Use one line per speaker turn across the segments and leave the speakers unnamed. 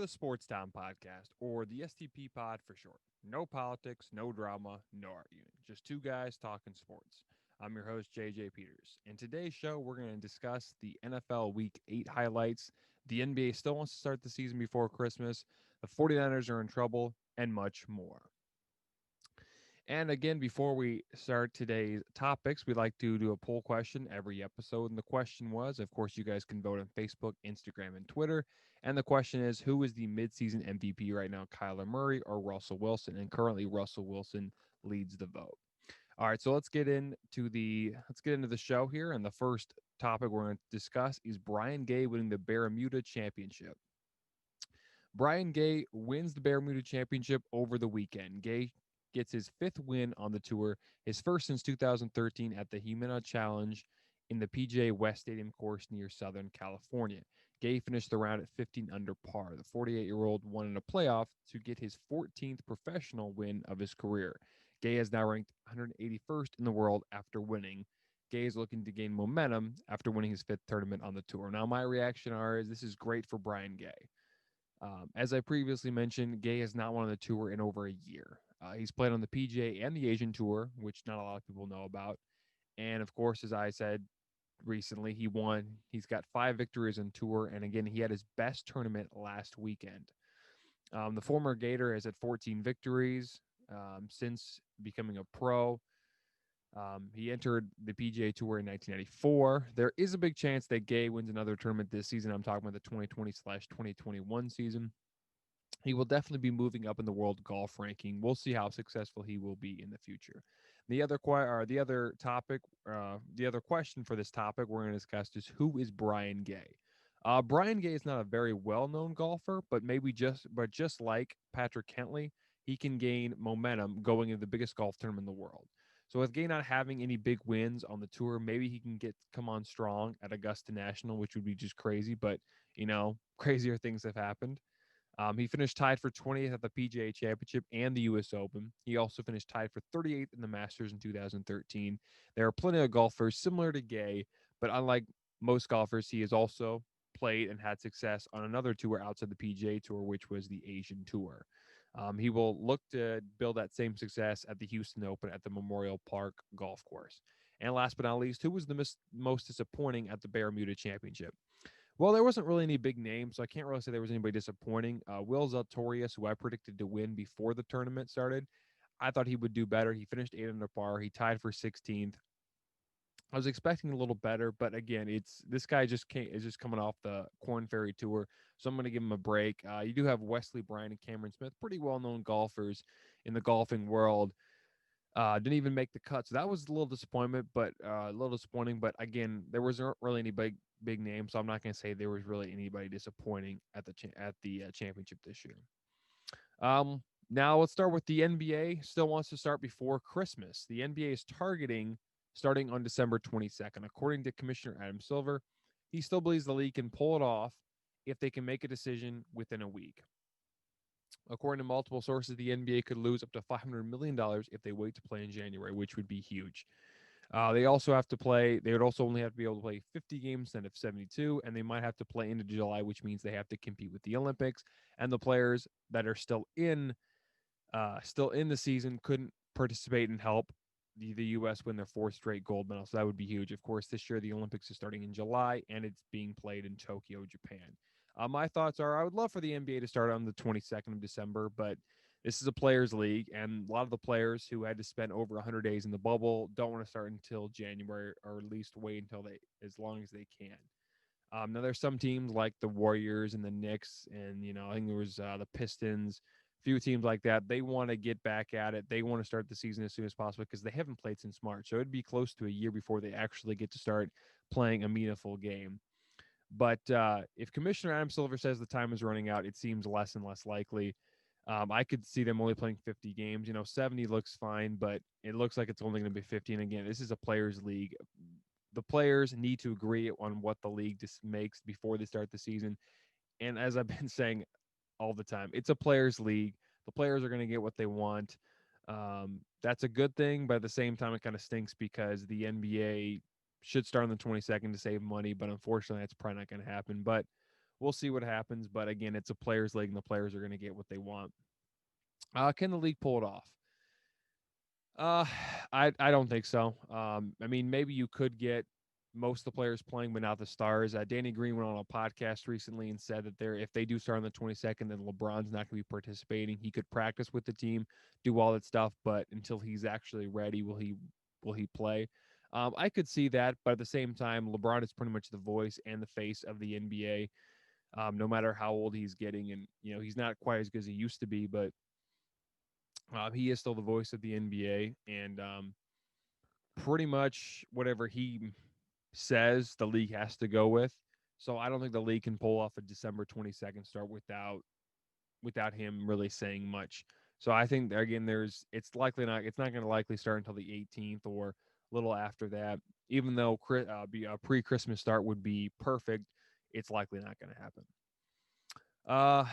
the Sports Town Podcast, or the STP Pod for short. No politics, no drama, no arguing. Just two guys talking sports. I'm your host, JJ Peters. In today's show, we're going to discuss the NFL Week 8 highlights. The NBA still wants to start the season before Christmas. The 49ers are in trouble, and much more. And again, before we start today's topics, we like to do a poll question every episode. And the question was, of course, you guys can vote on Facebook, Instagram, and Twitter. And the question is, who is the midseason MVP right now, Kyler Murray or Russell Wilson? And currently, Russell Wilson leads the vote. All right, so let's get into the show here. And the first topic we're going to discuss is Brian Gay winning the Bermuda Championship. Brian Gay wins the Bermuda Championship over the weekend. Gay gets his fifth win on the tour, his first since 2013 at the Humana Challenge in the PGA West Stadium course near Southern California. Gay finished the round at 15 under par. The 48-year-old won in a playoff to get his 14th professional win of his career. Gay is now ranked 181st in the world after winning. Gay is looking to gain momentum after winning his fifth tournament on the tour. Now, my reaction is this is great for Brian Gay. As I previously mentioned, Gay has not won on the tour in over a year. He's played on the PGA and the Asian Tour, which not a lot of people know about. And of course, as I said recently, he won. He's got 5 victories on tour. And again, he had his best tournament last weekend. The former Gator has had 14 victories since becoming a pro. He entered the PGA Tour in 1994. There is a big chance that Gay wins another tournament this season. I'm talking about the 2020/2021 season. He will definitely be moving up in the world golf ranking. We'll see how successful he will be in the future. The other question for this topic we're going to discuss is who is Brian Gay. Brian Gay is not a very well-known golfer, but just like Patrick Kentley, he can gain momentum going into the biggest golf tournament in the world. So with Gay not having any big wins on the tour, maybe he can come on strong at Augusta National, which would be just crazy. But crazier things have happened. He finished tied for 20th at the PGA Championship and the U.S. Open. He also finished tied for 38th in the Masters in 2013. There are plenty of golfers similar to Gay, but unlike most golfers, he has also played and had success on another tour outside the PGA Tour, which was the Asian Tour. He will look to build that same success at the Houston Open at the Memorial Park Golf Course. And last but not least, who was the most disappointing at the Bermuda Championship? Well, there wasn't really any big names, so I can't really say there was anybody disappointing. Will Zalatoris, who I predicted to win before the tournament started, I thought he would do better. He finished 8 under par. He tied for 16th. I was expecting a little better, but again, this guy is just coming off the Corn Ferry Tour, so I'm going to give him a break. You do have Wesley Bryan and Cameron Smith, pretty well-known golfers in the golfing world. Didn't even make the cut, so that was a little disappointment, but a little disappointing. But again, there wasn't really any big names, so I'm not going to say there was really anybody disappointing at the championship this year. Now let's start with the NBA. Still wants to start before Christmas. The NBA is targeting starting on December 22nd. According to Commissioner Adam Silver, he still believes the league can pull it off if they can make a decision within a week. According to multiple sources, the NBA could lose up to $500 million if they wait to play in January, which would be huge. They would also only have to be able to play 50 games instead of 72, and they might have to play into July, which means they have to compete with the Olympics. And the players that are still in the season couldn't participate and help the U.S. win their 4th straight gold medal. So that would be huge. Of course, this year the Olympics is starting in July, and it's being played in Tokyo, Japan. My thoughts are I would love for the NBA to start on the 22nd of December, but this is a players' league, and a lot of the players who had to spend over 100 days in the bubble don't want to start until January, or at least wait until as long as they can. Now, there's some teams like the Warriors and the Knicks, and I think there was the Pistons, a few teams like that. They want to get back at it. They want to start the season as soon as possible because they haven't played since March, so it'd be close to a year before they actually get to start playing a meaningful game. But if Commissioner Adam Silver says the time is running out, it seems less and less likely. I could see them only playing 50 games. 70 looks fine, but it looks like it's only going to be 50. And again, this is a players' league. The players need to agree on what the league just makes before they start the season. And as I've been saying all the time, it's a players' league. The players are going to get what they want. That's a good thing, but at the same time, it kind of stinks because the NBA should start on the 22nd to save money, but unfortunately, that's probably not going to happen. But we'll see what happens. But again, it's a players' league, and the players are going to get what they want. Can the league pull it off? Uh, I don't think so. I mean, maybe you could get most of the players playing, but not the stars. Danny Green went on a podcast recently and said that if they do start on the 22nd, then LeBron's not going to be participating. He could practice with the team, do all that stuff, but until he's actually ready, will he play? I could see that, but at the same time, LeBron is pretty much the voice and the face of the NBA. No matter how old he's getting, and he's not quite as good as he used to be, but he is still the voice of the NBA, and pretty much whatever he says, the league has to go with. So I don't think the league can pull off a December 22nd start without him really saying much. So I think again, it's not going to likely start until the 18th or a little after that. Even though a pre-Christmas start would be perfect, it's likely not going to happen. Uh,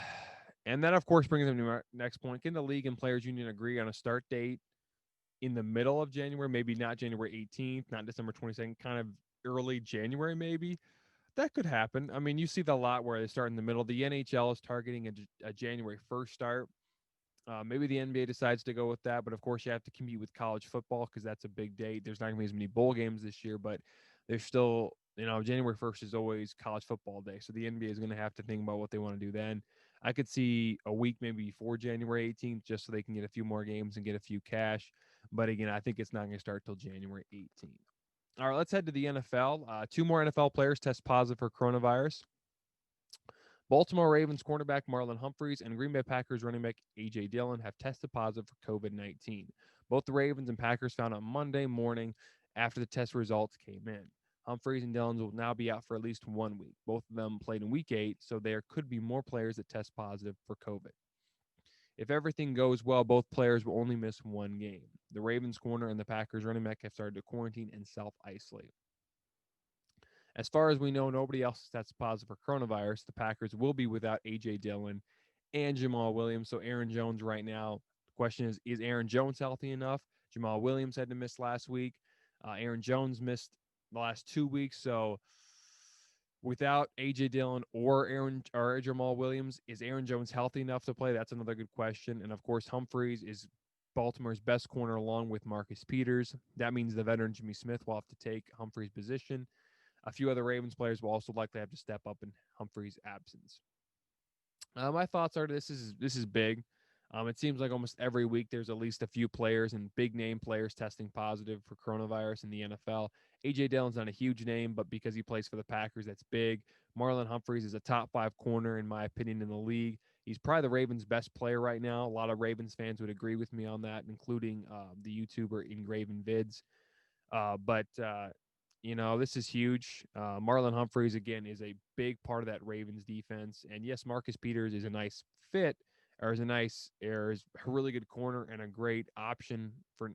and that of course brings them to our next point. Can the league and players union agree on a start date in the middle of January? Maybe not January 18th, not December 22nd, kind of early January, maybe. That could happen. I mean, you see the lot where they start in the middle. The NHL is targeting a January 1st start. Maybe the NBA decides to go with that, but of course you have to compete with college football because that's a big date. There's not going to be as many bowl games this year, but there's still, January 1st is always college football day. So the NBA is going to have to think about what they want to do then. I could see a week maybe before January 18th just so they can get a few more games and get a few cash. But again, I think it's not going to start till January 18th. All right, let's head to the NFL. Two more NFL players test positive for coronavirus. Baltimore Ravens cornerback Marlon Humphreys and Green Bay Packers running back A.J. Dillon have tested positive for COVID-19. Both the Ravens and Packers found out Monday morning after the test results came in. Humphreys and Dillon will now be out for at least 1 week. Both of them played in week 8, so there could be more players that test positive for COVID. If everything goes well, both players will only miss 1 game. The Ravens corner and the Packers running back have started to quarantine and self-isolate. As far as we know, nobody else tested positive for coronavirus. The Packers will be without A.J. Dillon and Jamal Williams. So Aaron Jones right now, the question is Aaron Jones healthy enough? Jamal Williams had to miss last week. Aaron Jones missed the last 2 weeks. So without A.J. Dillon or Jamal Williams, is Aaron Jones healthy enough to play? That's another good question. And of course, Humphreys is Baltimore's best corner along with Marcus Peters. That means the veteran Jimmy Smith will have to take Humphreys' position. A few other Ravens players will also likely have to step up in Humphreys' absence. My thoughts are this is big. It seems like almost every week there's at least a few players and big name players testing positive for coronavirus in the NFL. AJ Dillon's not a huge name, but because he plays for the Packers, that's big. Marlon Humphreys is a top 5 corner in my opinion in the league. He's probably the Ravens' best player right now. A lot of Ravens fans would agree with me on that, including the YouTuber Ingraven Vids. But this is huge. Marlon Humphreys, again, is a big part of that Ravens defense. And yes, Marcus Peters is a nice fit, or is a really good corner and a great option for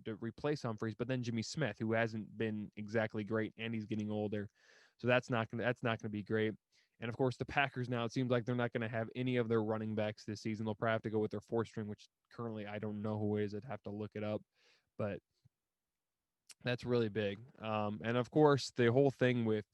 to replace Humphreys. But then Jimmy Smith, who hasn't been exactly great, and he's getting older, so that's not gonna be great. And of course, the Packers now, it seems like they're not going to have any of their running backs this season. They'll probably have to go with their 4th string, which currently I don't know who it is. I'd have to look it up, but that's really big. And of course, the whole thing with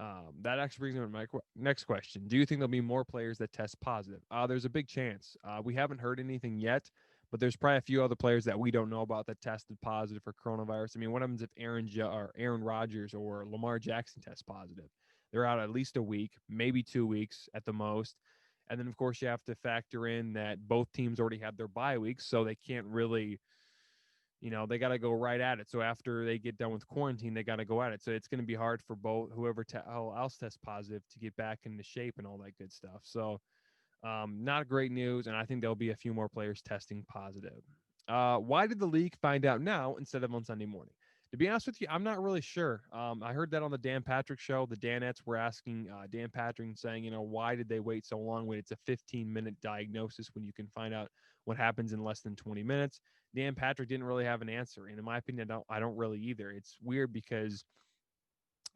that actually brings me to my next question. Do you think there'll be more players that test positive? There's a big chance. We haven't heard anything yet, but there's probably a few other players that we don't know about that tested positive for coronavirus. I mean, what happens if Aaron Rodgers or Lamar Jackson test positive? They're out at least a week, maybe 2 weeks at the most. And then, of course, you have to factor in that both teams already had their bye weeks, so they can't really they got to go right at it. So after they get done with quarantine, they got to go at it. So it's going to be hard for both whoever else tests positive to get back into shape and all that good stuff. So not great news, and I think there'll be a few more players testing positive. Why did the league find out now instead of on Sunday morning? To be honest with you, I'm not really sure. I heard that on the Dan Patrick show. The Danettes were asking Dan Patrick and saying, why did they wait so long when it's a 15-minute diagnosis when you can find out what happens in less than 20 minutes? Dan Patrick didn't really have an answer. And in my opinion, I don't really either. It's weird because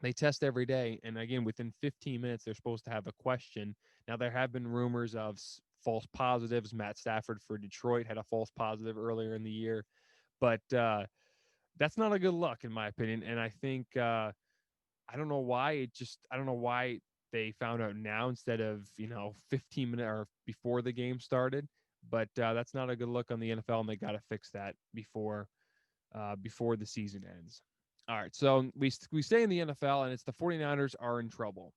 they test every day. And again, within 15 minutes, they're supposed to have a question. Now, there have been rumors of false positives. Matt Stafford for Detroit had a false positive earlier in the year. But that's not a good look, in my opinion. And I think, I don't know why they found out now instead of 15 minutes or before the game started. But that's not a good look on the NFL, and they got to fix that before the season ends. All right, so we stay in the NFL, and it's the 49ers are in trouble.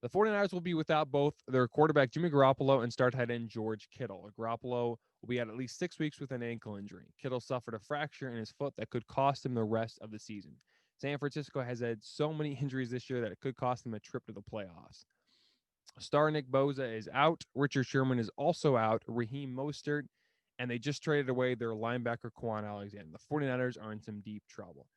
The 49ers will be without both their quarterback, Jimmy Garoppolo, and star tight end George Kittle. Garoppolo will be out at least 6 weeks with an ankle injury. Kittle suffered a fracture in his foot that could cost him the rest of the season. San Francisco has had so many injuries this year that it could cost them a trip to the playoffs. Star Nick Bosa is out. Richard Sherman is also out. Raheem Mostert, and they just traded away their linebacker, Quan Alexander. The 49ers are in some deep trouble.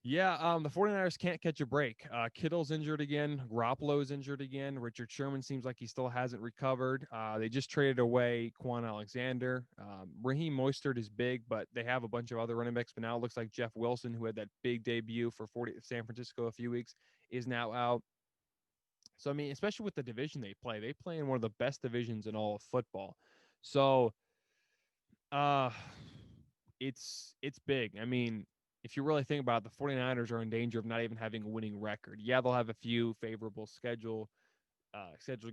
Yeah, the 49ers can't catch a break. Kittle's injured again. Garoppolo's injured again. Richard Sherman seems like he still hasn't recovered. They just traded away Quan Alexander. Raheem Mostert is big, but they have a bunch of other running backs. But now it looks like Jeff Wilson, who had that big debut for San Francisco a few weeks, is now out. So, I mean, especially with the division they play in one of the best divisions in all of football. So, uh, it's big. I mean, if you really think about it, the 49ers are in danger of not even having a winning record. Yeah, they'll have a few favorable scheduled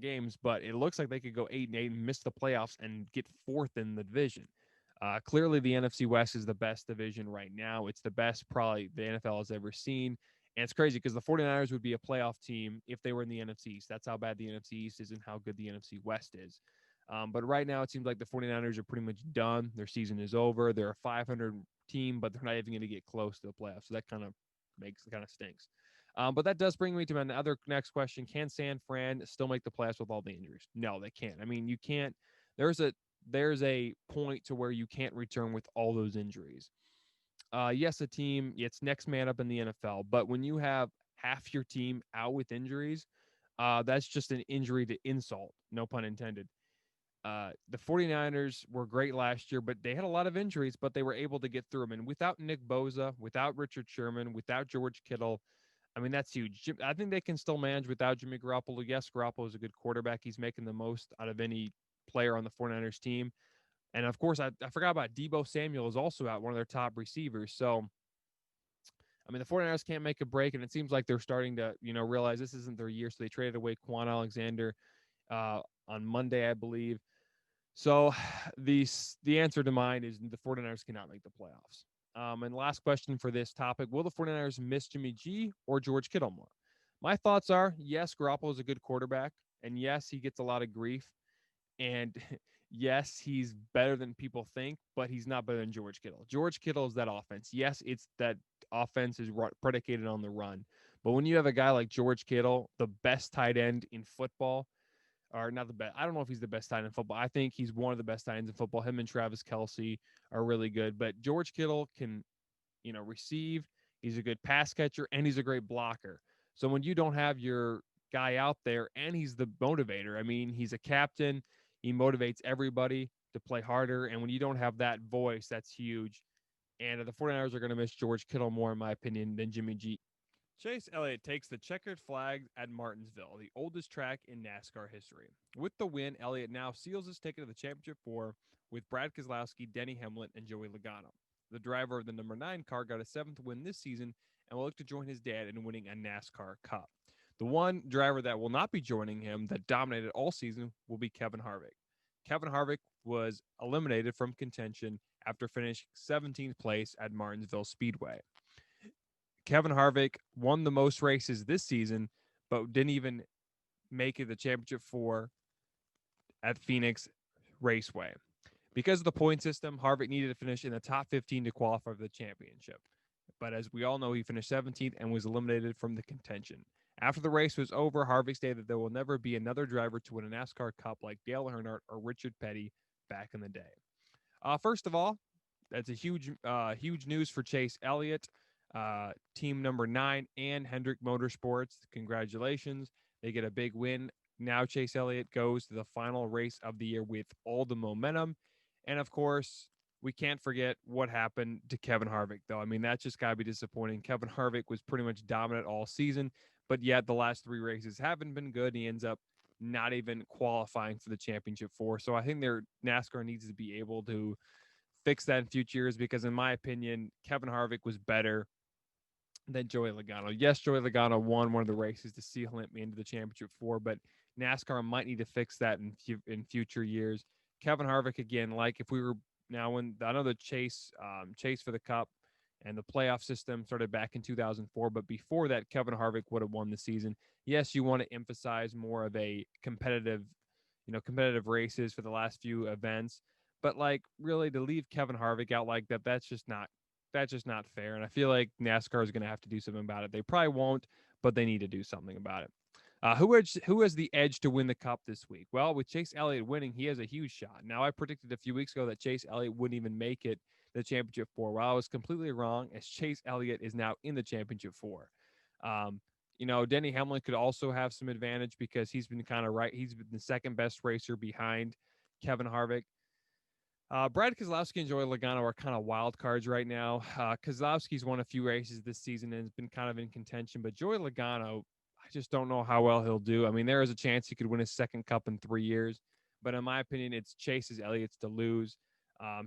games, but it looks like they could go 8-8 and miss the playoffs and get fourth in the division. Clearly, the NFC West is the best division right now. It's the best probably the NFL has ever seen. And it's crazy because the 49ers would be a playoff team if they were in the NFC East. That's how bad the NFC East is and how good the NFC West is. But right now, it seems like the 49ers are pretty much done. Their season is over. They're a 500 team, but they're not even going to get close to the playoffs. So that kind of stinks. But that does bring me to my other next question. Can San Fran still make the playoffs with all the injuries? No, they can't. I mean, you can't. There's a point to where you can't return with all those injuries. Yes, a team, it's next man up in the NFL. But when you have half your team out with injuries, that's just an injury to insult, no pun intended. The 49ers were great last year, but they had a lot of injuries, but they were able to get through them. And without Nick Bosa, without Richard Sherman, without George Kittle, I mean, that's huge. I think they can still manage without Jimmy Garoppolo. Yes, Garoppolo is a good quarterback. He's making the most out of any player on the 49ers team. And of course, I forgot about Deebo Samuel is also out, one of their top receivers. So, I mean, the 49ers can't make a break, and it seems like they're starting to, realize this isn't their year. So they traded away Quan Alexander on Monday, I believe. So the answer to mine is the 49ers cannot make the playoffs. And last question for this topic, will the 49ers miss Jimmy G or George Kittle more? My thoughts are, yes, Garoppolo is a good quarterback, and yes, he gets a lot of grief. And yes, he's better than people think, but he's not better than George Kittle. George Kittle is that offense. Yes, it's that offense is predicated on the run. But when you have a guy like George Kittle, the best tight end in football, or not the best. I don't know if he's the best tight end in football. I think he's one of the best tight ends in football. Him and Travis Kelce are really good. But George Kittle can, receive. He's a good pass catcher, and he's a great blocker. So when you don't have your guy out there, and he's the motivator, I mean, he's a captain. He motivates everybody to play harder. And when you don't have that voice, that's huge. And the 49ers are going to miss George Kittle more, in my opinion, than Jimmy G. Chase Elliott takes the checkered flag at Martinsville, the oldest track in NASCAR history. With the win, Elliott now seals his ticket to the Championship 4 with Brad Keselowski, Denny Hamlin, and Joey Logano. The driver of the number 9 car got a 7th win this season and will look to join his dad in winning a NASCAR Cup. The one driver that will not be joining him that dominated all season will be Kevin Harvick. Kevin Harvick was eliminated from contention after finishing 17th place at Martinsville Speedway. Kevin Harvick won the most races this season, but didn't even make it the championship 4 at Phoenix Raceway. Because of the point system, Harvick needed to finish in the top 15 to qualify for the championship. But as we all know, he finished 17th and was eliminated from the contention. After the race was over, Harvick stated that there will never be another driver to win a NASCAR Cup like Dale Earnhardt or Richard Petty back in the day. First of all, that's a huge news for Chase Elliott. Team number 9 and Hendrick Motorsports. Congratulations. They get a big win. Now Chase Elliott goes to the final race of the year with all the momentum. And of course, we can't forget what happened to Kevin Harvick, though. I mean, that's just got to be disappointing. Kevin Harvick was pretty much dominant all season, but yet the last 3 races haven't been good. He ends up not even qualifying for the championship 4. So I think their NASCAR needs to be able to fix that in future years because, in my opinion, Kevin Harvick was better than Joey Logano. Yes, Joey Logano won one of the races to seal him into the championship four, but NASCAR might need to fix that in future years. Kevin Harvick again, like if we were now when I know the chase for the Cup and the playoff system started back in 2004, but before that, Kevin Harvick would have won the season. Yes, you want to emphasize more of a competitive races for the last few events, but like really to leave Kevin Harvick out like that, that's just not fair. And I feel like NASCAR is going to have to do something about it. They probably won't, but they need to do something about it. Who has the edge to win the Cup this week? Well, with Chase Elliott winning, he has a huge shot. Now, I predicted a few weeks ago that Chase Elliott wouldn't even make it the championship four. Well, I was completely wrong, as Chase Elliott is now in the championship four. Um, Denny Hamlin could also have some advantage because he's been kind of right. He's been the second best racer behind Kevin Harvick. Brad Keselowski and Joey Logano are kind of wild cards right now. Keselowski's won a few races this season and has been kind of in contention, but Joey Logano, I just don't know how well he'll do. I mean, there is a chance he could win his second Cup in 3 years, but in my opinion, it's Chase's Elliott's to lose.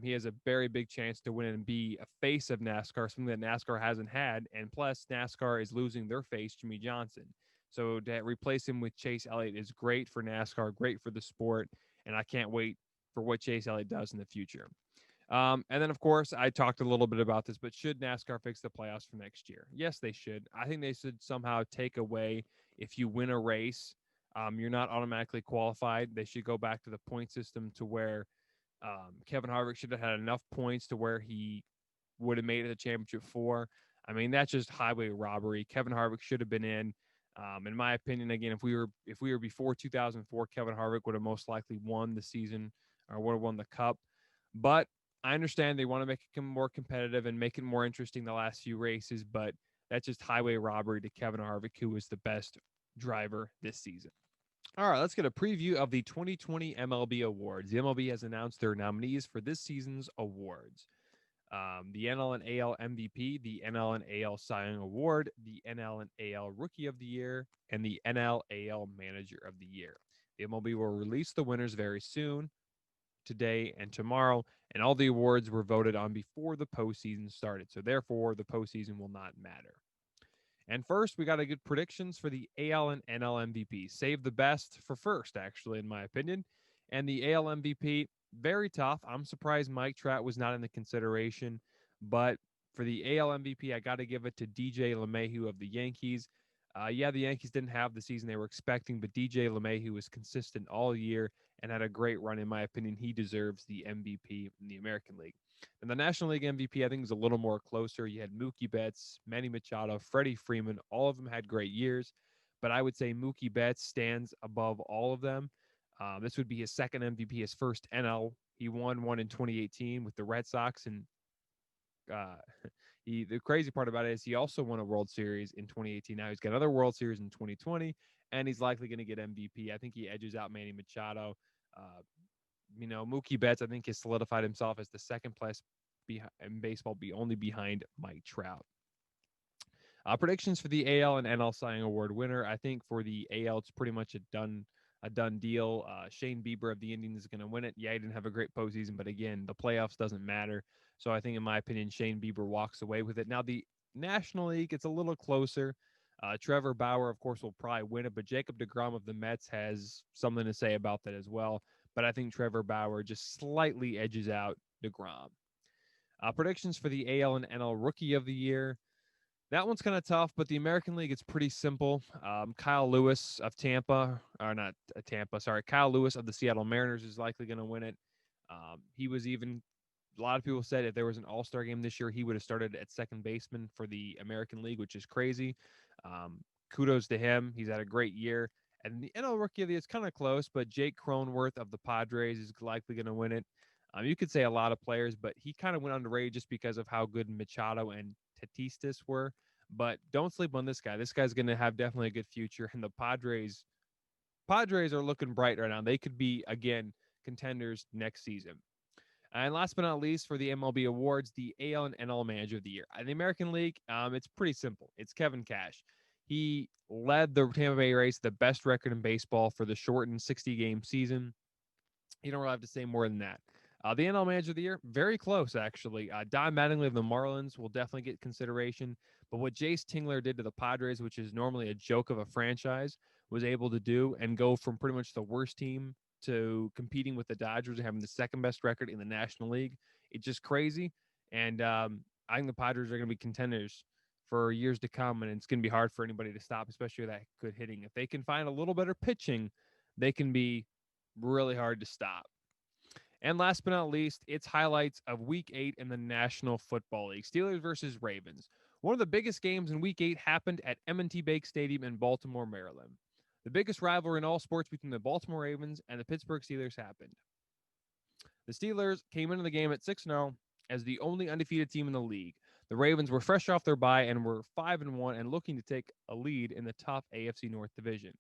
He has a very big chance to win and be a face of NASCAR, something that NASCAR hasn't had. And plus, NASCAR is losing their face, Jimmy Johnson. So to replace him with Chase Elliott is great for NASCAR, great for the sport, and I can't wait for what Chase Elliott does in the future. And then, of course, I talked a little bit about this, but should NASCAR fix the playoffs for next year? Yes, they should. I think they should somehow take away if you win a race, you're not automatically qualified. They should go back to the point system to where Kevin Harvick should have had enough points to where he would have made it to championship four. I mean, that's just highway robbery. Kevin Harvick should have been in. In my opinion, again, if we were before 2004, Kevin Harvick would have most likely won the season or would have won the Cup. But I understand they want to make it more competitive and make it more interesting the last few races, but that's just highway robbery to Kevin Harvick, who was the best driver this season. All right, let's get a preview of the 2020 MLB Awards. The MLB has announced their nominees for this season's awards. The NL and AL MVP, the NL and AL Cy Young Award, the NL and AL Rookie of the Year, and the NL AL Manager of the Year. The MLB will release the winners very soon, today and tomorrow, and all the awards were voted on before the postseason started. So therefore, the postseason will not matter. And first, we got to get predictions for the AL and NL MVP. Save the best for first, actually, in my opinion. And the AL MVP, very tough. I'm surprised Mike Trout was not in the consideration. But for the AL MVP, I got to give it to DJ LeMahieu of the Yankees. Yeah, the Yankees didn't have the season they were expecting, but DJ LeMahieu was consistent all year and had a great run. In my opinion, he deserves the MVP in the American League. And the National League MVP, I think, was a little more closer. You had Mookie Betts, Manny Machado, Freddie Freeman. All of them had great years, but I would say Mookie Betts stands above all of them. This would be his second MVP, his first NL. He won one in 2018 with the Red Sox, and uh, the crazy part about it is he also won a World Series in 2018. Now he's got another World Series in 2020, and he's likely going to get MVP. I think he edges out Manny Machado. Mookie Betts, I think, has solidified himself as the second place in baseball, only behind Mike Trout. Predictions for the AL and NL Cy Young Award winner. I think for the AL, it's pretty much a done deal. Shane Bieber of the Indians is going to win it. Yeah, he didn't have a great postseason, but again, the playoffs doesn't matter. So I think, in my opinion, Shane Bieber walks away with it. Now, the National League, it's a little closer. Trevor Bauer, of course, will probably win it, but Jacob deGrom of the Mets has something to say about that as well. But I think Trevor Bauer just slightly edges out deGrom. Predictions for the AL and NL Rookie of the Year. That one's kind of tough, but the American League, it's pretty simple. Kyle Lewis of Tampa, or not Tampa, sorry, Kyle Lewis of the Seattle Mariners is likely going to win it. He was even, a lot of people said if there was an All-Star game this year, he would have started at second baseman for the American League, which is crazy. Kudos to him. He's had a great year. And the NL Rookie of the Year is kind of close, but Jake Cronenworth of the Padres is likely going to win it. You could say a lot of players, but he kind of went underrated just because of how good Machado and Tatistas were. But don't sleep on this guy. This guy's going to have definitely a good future. And the Padres are looking bright right now. They could be, again, contenders next season. And last but not least, for the MLB awards, the AL and NL Manager of the Year. In the American League, it's pretty simple. It's Kevin Cash. He led the Tampa Bay Rays to the best record in baseball for the shortened 60-game season. You don't really have to say more than that. The NL Manager of the Year, very close, actually. Don Mattingly of the Marlins will definitely get consideration. But what Jace Tingler did to the Padres, which is normally a joke of a franchise, was able to do and go from pretty much the worst team to competing with the Dodgers and having the second best record in the National League. It's just crazy. And I think the Padres are going to be contenders for years to come, and it's going to be hard for anybody to stop, especially with that good hitting. If they can find a little better pitching, they can be really hard to stop. And last but not least, it's highlights of Week 8 in the National Football League. Steelers versus Ravens. One of the biggest games in Week 8 happened at M&T Bank Stadium in Baltimore, Maryland. The biggest rivalry in all sports between the Baltimore Ravens and the Pittsburgh Steelers happened. The Steelers came into the game at 6-0 as the only undefeated team in the league. The Ravens were fresh off their bye and were 5-1 and looking to take a lead in the tough AFC North division.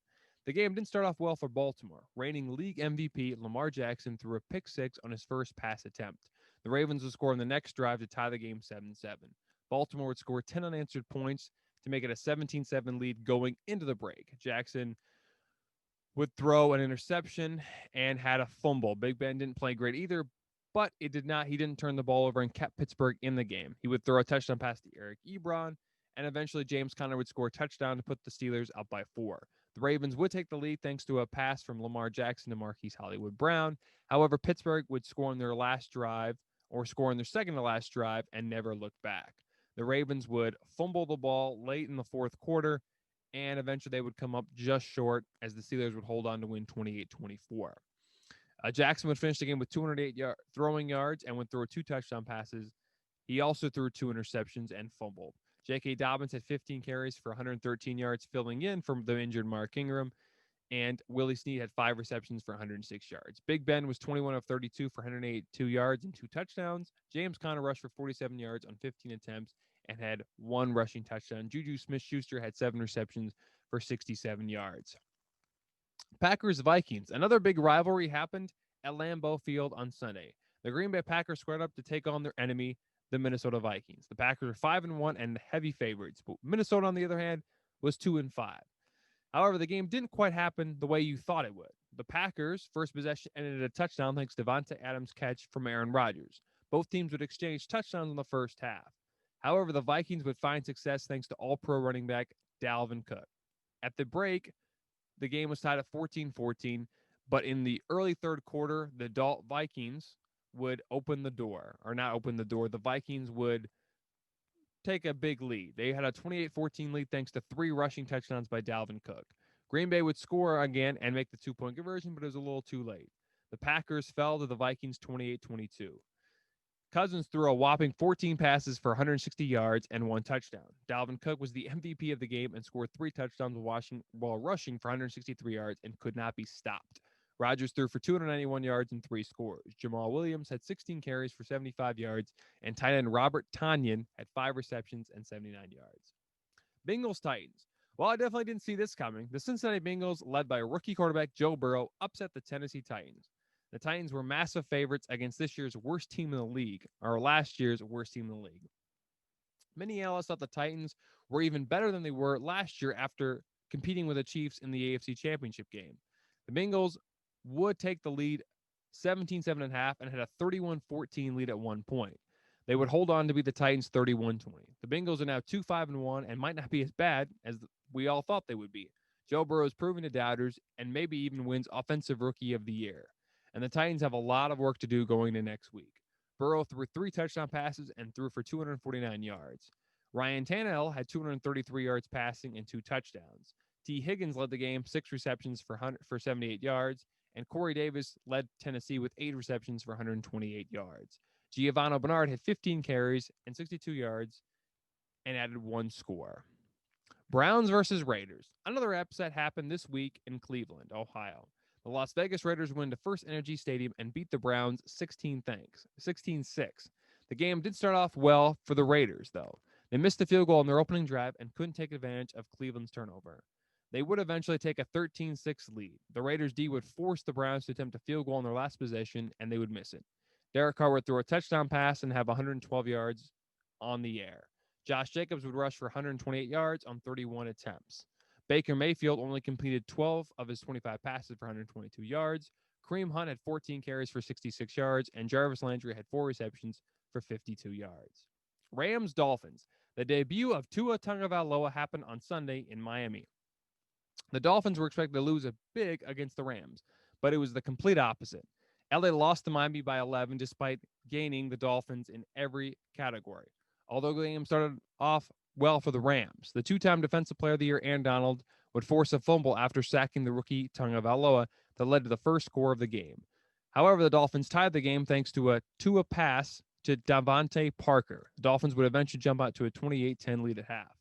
The game didn't start off well for Baltimore. Reigning league MVP Lamar Jackson threw a pick six on his first pass attempt. The Ravens would score on the next drive to tie the game 7-7. Baltimore would score 10 unanswered points to make it a 17-7 lead going into the break. Jackson would throw an interception and had a fumble. Big Ben didn't play great either, but he didn't turn the ball over and kept Pittsburgh in the game. He would throw a touchdown pass to Eric Ebron, and eventually James Conner would score a touchdown to put the Steelers up by 4. The Ravens would take the lead thanks to a pass from Lamar Jackson to Marquise Hollywood Brown. However, Pittsburgh would score on their last drive or score on their second to last drive and never look back. The Ravens would fumble the ball late in the fourth quarter, and eventually they would come up just short as the Steelers would hold on to win 28-24. Jackson would finish the game with 208 throwing yards and would throw 2 touchdown passes. He also threw 2 interceptions and fumbled. J.K. Dobbins had 15 carries for 113 yards, filling in from the injured Mark Ingram, and Willie Snead had 5 receptions for 106 yards. Big Ben was 21 of 32 for 182 yards and 2 touchdowns. James Conner rushed for 47 yards on 15 attempts and had 1 rushing touchdown. Juju Smith-Schuster had 7 receptions for 67 yards. Packers-Vikings. Another big rivalry happened at Lambeau Field on Sunday. The Green Bay Packers squared up to take on their enemy, the Minnesota Vikings. The Packers are 5-1 and heavy favorites, but Minnesota, on the other hand, was 2-5. However, the game didn't quite happen the way you thought it would. The Packers' first possession ended in a touchdown thanks to Devontae Adams' catch from Aaron Rodgers. Both teams would exchange touchdowns in the first half. However, the Vikings would find success thanks to all-pro running back Dalvin Cook. At the break, the game was tied at 14-14, but in the early third quarter, the Vikings would open the door, or not open the door. The Vikings would take a big lead. They had a 28-14 lead thanks to 3 rushing touchdowns by Dalvin Cook. Green Bay would score again and make the 2-point conversion, but it was a little too late. The Packers fell to the Vikings 28-22. Cousins threw a whopping 14 passes for 160 yards and 1 touchdown. Dalvin Cook was the MVP of the game and scored 3 touchdowns while rushing for 163 yards and could not be stopped. Rodgers threw for 291 yards and 3 scores. Jamal Williams had 16 carries for 75 yards, and tight end Robert Tonyan had 5 receptions and 79 yards. Bengals-Titans. Well, I definitely didn't see this coming. The Cincinnati Bengals, led by rookie quarterback Joe Burrow, upset the Tennessee Titans. The Titans were massive favorites against this year's worst team in the league, or last year's worst team in the league. Many analysts thought the Titans were even better than they were last year after competing with the Chiefs in the AFC Championship game. The Bengals would take the lead 17-7.5 and had a 31-14 lead at one point. They would hold on to beat the Titans 31-20. The Bengals are now 2-5-1 and might not be as bad as we all thought they would be. Joe Burrow is proving to doubters and maybe even wins Offensive Rookie of the Year. And the Titans have a lot of work to do going into next week. Burrow threw 3 touchdown passes and threw for 249 yards. Ryan Tannehill had 233 yards passing and 2 touchdowns. T. Higgins led the game, 6 receptions for 78 yards, and Corey Davis led Tennessee with 8 receptions for 128 yards. Giovanni Bernard had 15 carries and 62 yards and added 1 score. Browns versus Raiders. Another upset happened this week in Cleveland, Ohio. The Las Vegas Raiders went to First Energy Stadium and beat the Browns 16-6. The game did start off well for the Raiders, though. They missed the field goal on their opening drive and couldn't take advantage of Cleveland's turnover. They would eventually take a 13-6 lead. The Raiders' D would force the Browns to attempt a field goal on their last possession, and they would miss it. Derek Carr would throw a touchdown pass and have 112 yards on the air. Josh Jacobs would rush for 128 yards on 31 attempts. Baker Mayfield only completed 12 of his 25 passes for 122 yards. Kareem Hunt had 14 carries for 66 yards, and Jarvis Landry had 4 receptions for 52 yards. Rams-Dolphins. The debut of Tua Tagovailoa happened on Sunday in Miami. The Dolphins were expected to lose a big against the Rams, but it was the complete opposite. LA lost to Miami by 11 despite gaining the Dolphins in every category. Although the game started off well for the Rams, the two-time Defensive Player of the Year Aaron Donald would force a fumble after sacking the rookie Tagovailoa that led to the first score of the game. However, the Dolphins tied the game thanks to a Tua pass to Davante Parker. The Dolphins would eventually jump out to a 28-10 lead at half.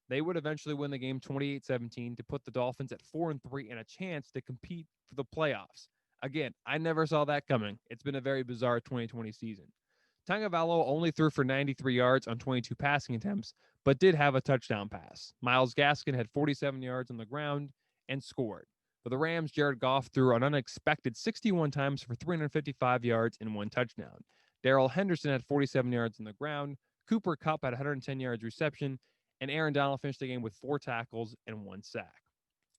They would eventually win the game 28-17 to put the Dolphins at 4-3 and a chance to compete for the playoffs. Again, I never saw that coming. It's been a very bizarre 2020 season. Tagovailoa only threw for 93 yards on 22 passing attempts, but did have a touchdown pass. Myles Gaskin had 47 yards on the ground and scored. For the Rams, Jared Goff threw an unexpected 61 times for 355 yards and 1 touchdown. Darrell Henderson had 47 yards on the ground. Cooper Kupp had 110 yards reception, and Aaron Donald finished the game with 4 tackles and 1 sack.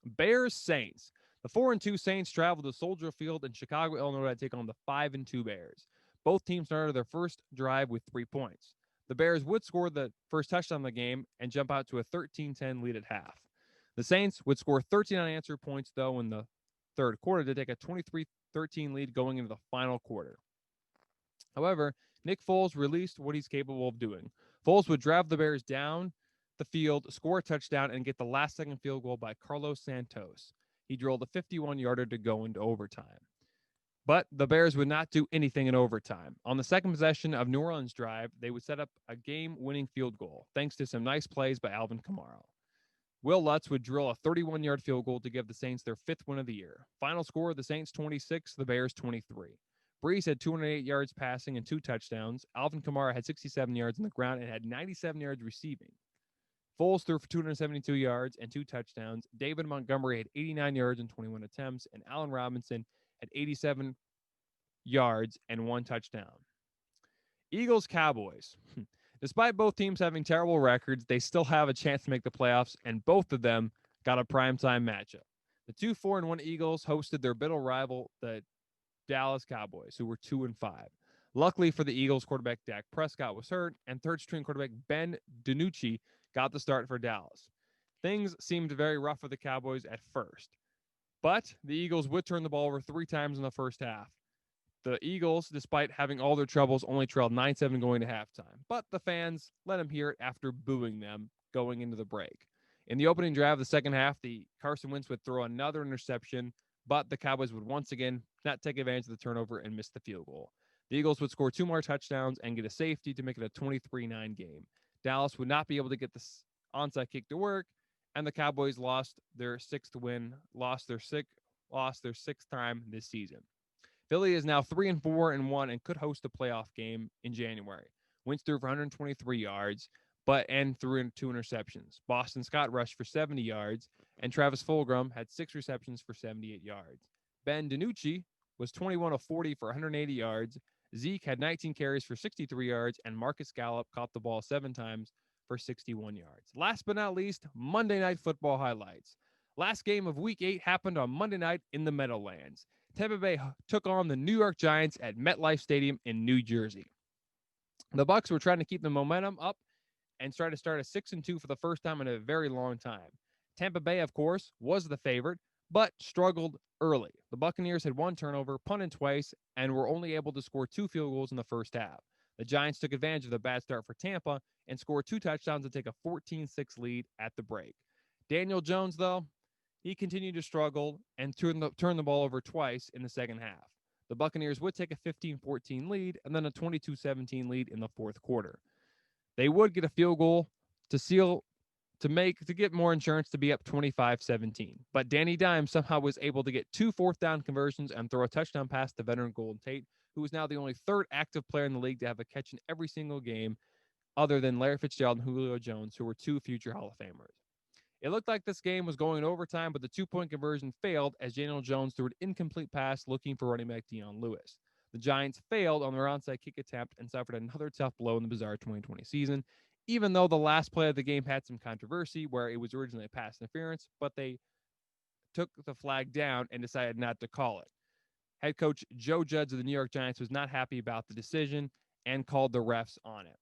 Bears-Saints. The 4-2 Saints traveled to Soldier Field in Chicago, Illinois to take on the 5-2 Bears. Both teams started their first drive with 3 points. The Bears would score the first touchdown of the game and jump out to a 13-10 lead at half. The Saints would score 13 unanswered points, though, in the third quarter to take a 23-13 lead going into the final quarter. However, Nick Foles released what he's capable of doing. Foles would drive the Bears down the field, score a touchdown, and get the last-second field goal by Carlos Santos. He drilled a 51-yarder to go into overtime. But the Bears would not do anything in overtime. On the second possession of New Orleans' drive, they would set up a game-winning field goal, thanks to some nice plays by Alvin Kamara. Will Lutz would drill a 31-yard field goal to give the Saints their 5th win of the year. Final score, the Saints 26, the Bears 23. Brees had 208 yards passing and 2 touchdowns. Alvin Kamara had 67 yards on the ground and had 97 yards receiving. Foles threw for 272 yards and 2 touchdowns. David Montgomery had 89 yards and 21 attempts, and Allen Robinson had 87 yards and 1 touchdown. Eagles-Cowboys. Despite both teams having terrible records, they still have a chance to make the playoffs, and both of them got a primetime matchup. The 2-4-1 Eagles hosted their bitter rival, the Dallas Cowboys, who were 2-5. Luckily for the Eagles, quarterback Dak Prescott was hurt, and third-string quarterback Ben DiNucci got the start for Dallas. Things seemed very rough for the Cowboys at first, but the Eagles would turn the ball over 3 times in the first half. The Eagles, despite having all their troubles, only trailed 9-7 going to halftime, but the fans let them hear it after booing them going into the break. In the opening drive of the second half, the Carson Wentz would throw another interception, but the Cowboys would once again not take advantage of the turnover and miss the field goal. The Eagles would score 2 more touchdowns and get a safety to make it a 23-9 game. Dallas would not be able to get the onside kick to work, and the Cowboys lost their 6th win, lost their 6th time this season. Philly is now 3-4-1 and could host a playoff game in January. Wentz threw for 123 yards, and threw in 2 interceptions. Boston Scott rushed for 70 yards, and Travis Fulgham had 6 receptions for 78 yards. Ben DiNucci was 21 of 40 for 180 yards. Zeke had 19 carries for 63 yards, and Marcus Gallup caught the ball 7 times for 61 yards. Last but not least, Monday Night Football highlights. Last game of Week 8 happened on Monday night in the Meadowlands. Tampa Bay took on the New York Giants at MetLife Stadium in New Jersey. The Bucs were trying to keep the momentum up and try to start a 6-2 for the first time in a very long time. Tampa Bay, of course, was the favorite, but struggled early. The Buccaneers had 1 turnover, punted twice, and were only able to score 2 field goals in the first half. The Giants took advantage of the bad start for Tampa and scored 2 touchdowns to take a 14-6 lead at the break. Daniel Jones, though, he continued to struggle and turned the ball over twice in the second half. The Buccaneers would take a 15-14 lead and then a 22-17 lead in the fourth quarter. They would get a field goal to get more insurance to be up 25-17. But Danny Dimes somehow was able to get 2 fourth-down conversions and throw a touchdown pass to veteran Golden Tate, who is now the only 3rd active player in the league to have a catch in every single game, other than Larry Fitzgerald and Julio Jones, who were 2 future Hall of Famers. It looked like this game was going overtime, but the 2-point conversion failed as Daniel Jones threw an incomplete pass looking for running back Dion Lewis. The Giants failed on their onside kick attempt and suffered another tough blow in the bizarre 2020 season, even though the last play of the game had some controversy where it was originally a pass interference, but they took the flag down and decided not to call it. Head coach Joe Judge of the New York Giants was not happy about the decision and called the refs on it.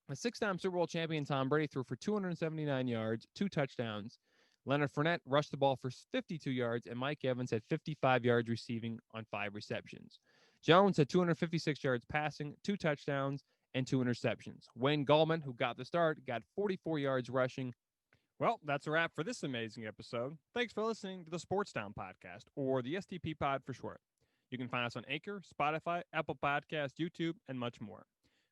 The six-time Super Bowl champion Tom Brady threw for 279 yards, 2 touchdowns. Leonard Fournette rushed the ball for 52 yards, and Mike Evans had 55 yards receiving on 5 receptions. Jones had 256 yards passing, 2 touchdowns, and 2 interceptions. Wayne Gallman, who got the start, got 44 yards rushing. Well, that's a wrap for this amazing episode. Thanks for listening to the Sports Town Podcast, or the STP Pod for short. You can find us on Anchor, Spotify, Apple Podcasts, YouTube, and much more.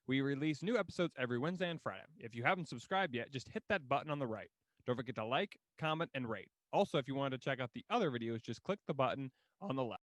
We release new episodes every Wednesday and Friday. If you haven't subscribed yet, just hit that button on the right. Don't forget to like, comment, and rate. Also, if you wanted to check out the other videos, just click the button on the left.